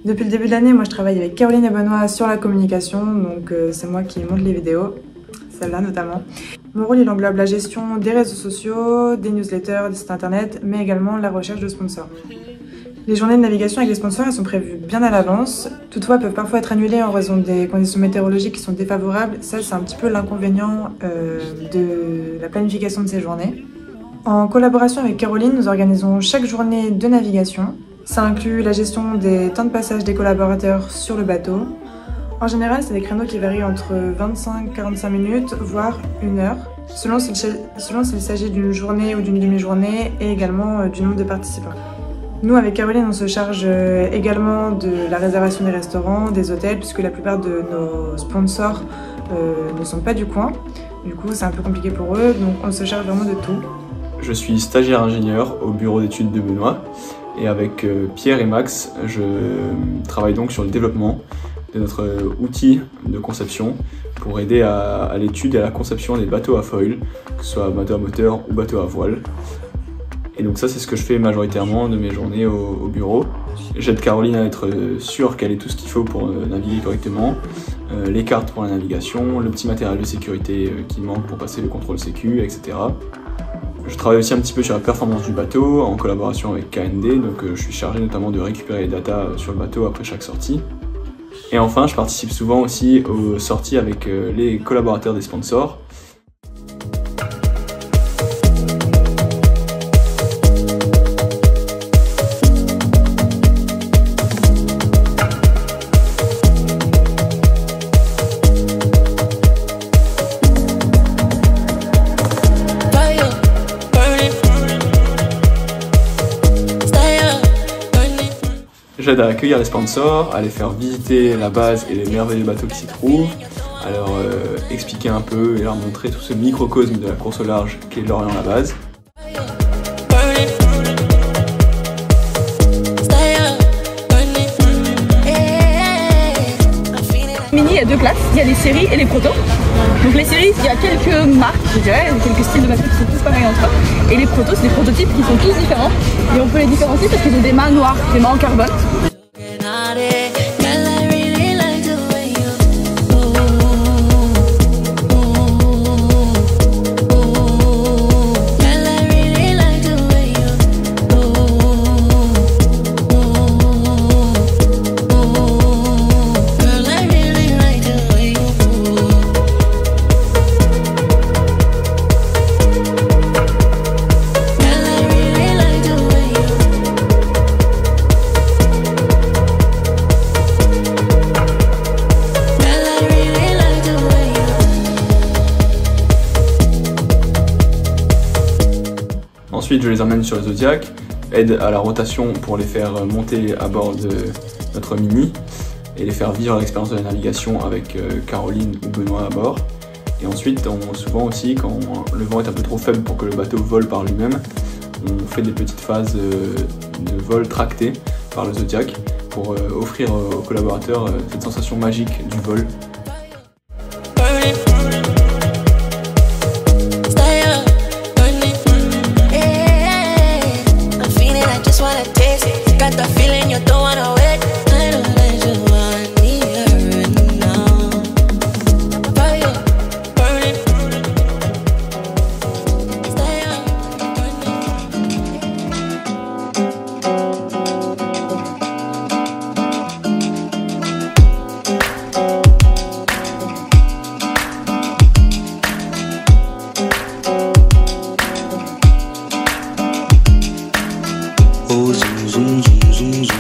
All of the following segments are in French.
Depuis le début de l'année, moi je travaille avec Caroline et Benoît sur la communication, donc c'est moi qui monte les vidéos, celle-là notamment. Mon rôle il englobe la gestion des réseaux sociaux, des newsletters, des sites internet, mais également la recherche de sponsors. Les journées de navigation avec les sponsors elles sont prévues bien à l'avance, toutefois elles peuvent parfois être annulées en raison des conditions météorologiques qui sont défavorables. Ça c'est un petit peu l'inconvénient de la planification de ces journées. En collaboration avec Caroline, nous organisons chaque journée de navigation. Ça inclut la gestion des temps de passage des collaborateurs sur le bateau. En général, c'est des créneaux qui varient entre 25-45 minutes, voire 1 heure, selon s'il s'agit d'une journée ou d'une demi-journée et également du nombre de participants. Nous, avec Caroline, on se charge également de la réservation des restaurants, des hôtels, puisque la plupart de nos sponsors ne sont pas du coin. Du coup, c'est un peu compliqué pour eux, donc on se charge vraiment de tout. Je suis stagiaire ingénieur au bureau d'études de Benoît. Et avec Pierre et Max, je travaille donc sur le développement de notre outil de conception pour aider à l'étude et à la conception des bateaux à foil, que ce soit bateau à moteur ou bateau à voile. Et donc ça, c'est ce que je fais majoritairement de mes journées au bureau. J'aide Caroline à être sûre qu'elle ait tout ce qu'il faut pour naviguer correctement, les cartes pour la navigation, le petit matériel de sécurité qui manque pour passer le contrôle sécu, etc. Je travaille aussi un petit peu sur la performance du bateau en collaboration avec KND, donc je suis chargé notamment de récupérer les datas sur le bateau après chaque sortie. Et enfin, je participe souvent aussi aux sorties avec les collaborateurs des sponsors. J'aide à accueillir les sponsors, à les faire visiter la base et les merveilleux bateaux qui s'y trouvent, à leur expliquer un peu et leur montrer tout ce microcosme de la course au large qu'est l'Orient-la-Base. Mini, il y a 2 classes, il y a les séries et les protos. Donc les séries, il y a quelques marques, je dirais, quelques styles de bateaux qui sont tous pareils entre eux. Et les protos, c'est des prototypes qui sont tous différents. Et on peut les différencier parce qu'ils ont des mâts noirs, des mâts en carbone. Ensuite, je les emmène sur le Zodiac, aide à la rotation pour les faire monter à bord de notre Mini et les faire vivre l'expérience de la navigation avec Caroline ou Benoît à bord. Et ensuite, souvent aussi, quand le vent est un peu trop faible pour que le bateau vole par lui-même, on fait des petites phases de vol tracté par le Zodiac pour offrir aux collaborateurs cette sensation magique du vol. Oh, zoom, zoom, zoom, zoom, zoom.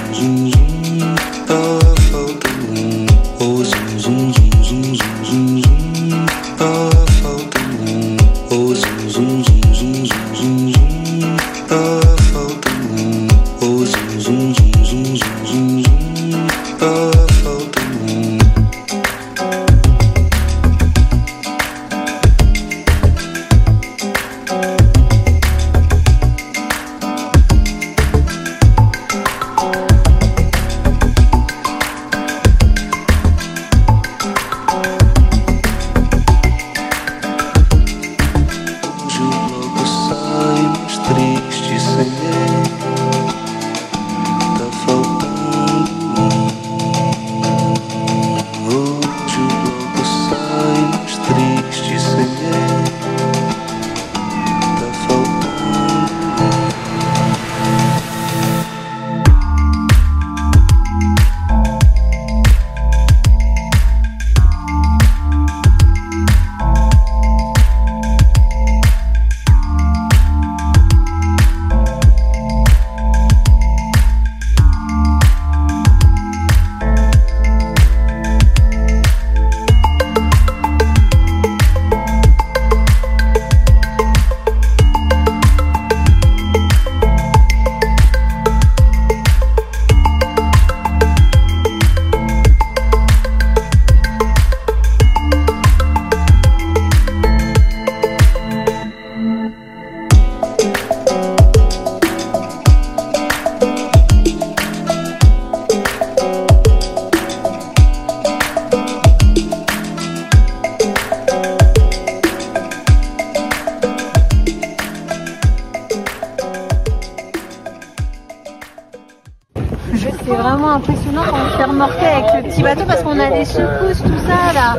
c'est vraiment impressionnant quand on se fait remorquer avec le petit bateau parce qu'on a des secousses, tout ça. Là,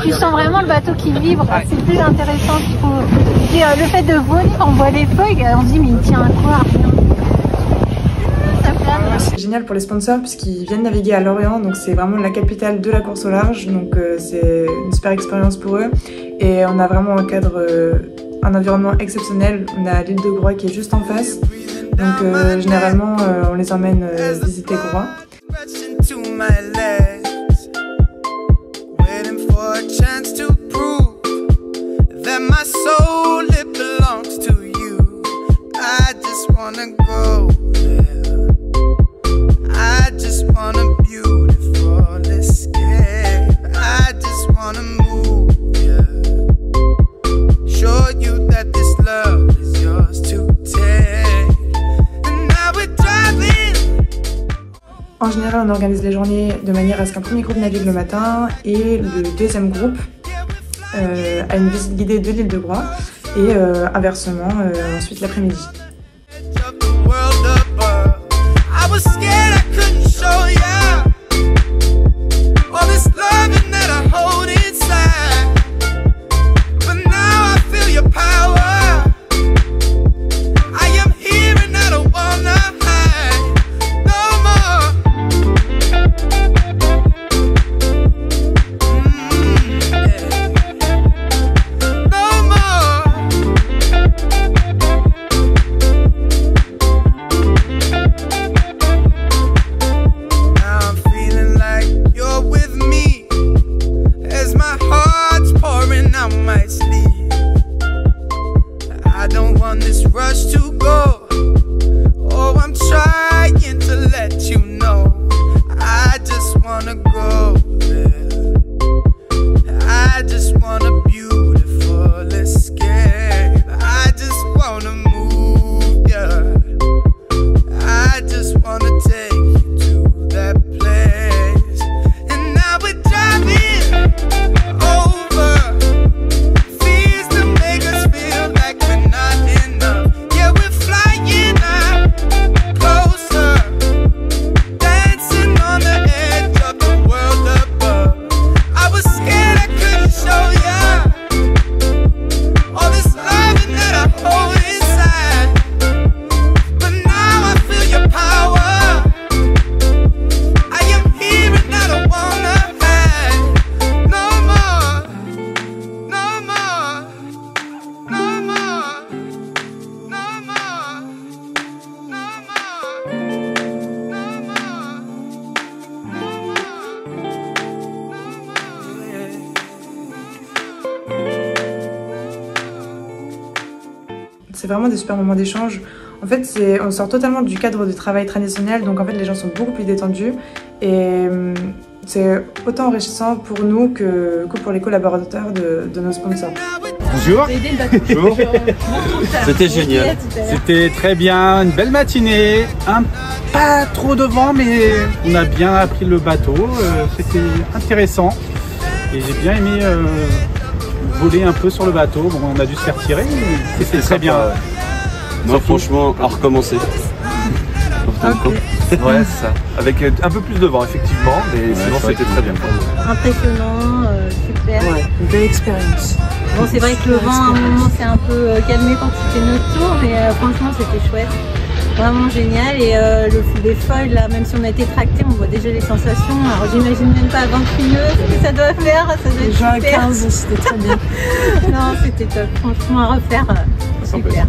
tu sens vraiment le bateau qui vibre. C'est plus intéressant, je trouve. Et le fait de voler, quand on voit les feuilles, on se dit mais il tient à quoi? C'est génial pour les sponsors puisqu'ils viennent naviguer à Lorient, donc c'est vraiment la capitale de la course au large, donc c'est une super expérience pour eux. Et on a vraiment un cadre, un environnement exceptionnel. On a l'île de Groix qui est juste en face, donc généralement on les emmène visiter Groix. En général, on organise les journées de manière à ce qu'un premier groupe navigue le matin et le deuxième groupe a une visite guidée de l'île de Groix et inversement ensuite l'après-midi. C'est vraiment des super moments d'échange. En fait, on sort totalement du cadre du travail traditionnel, donc en fait les gens sont beaucoup plus détendus et c'est autant enrichissant pour nous que pour les collaborateurs de nos sponsors. Bonjour. Bonjour. C'était génial. C'était très bien, une belle matinée, pas trop de vent, mais on a bien appris le bateau. C'était intéressant et j'ai bien aimé voler un peu sur le bateau. Bon, on a dû se faire tirer, mais c'était très bien. Non, franchement, à recommencer. Okay. Ouais, c'est ça. Avec un peu plus de vent, effectivement, mais sinon c'était très bien. Impressionnant, super. Ouais, une belle expérience. Bon, c'est vrai que le vent, à un moment, s'est un peu calmé quand c'était notre tour, mais franchement, c'était chouette. Vraiment génial. Et les foils, là, même si on a été tracté, on voit déjà les sensations. Alors, j'imagine même pas à 20 nœuds ce que ça doit faire. Ça doit être déjà super. à 15, c'était très bien. Non, c'était top. Franchement, à refaire, super.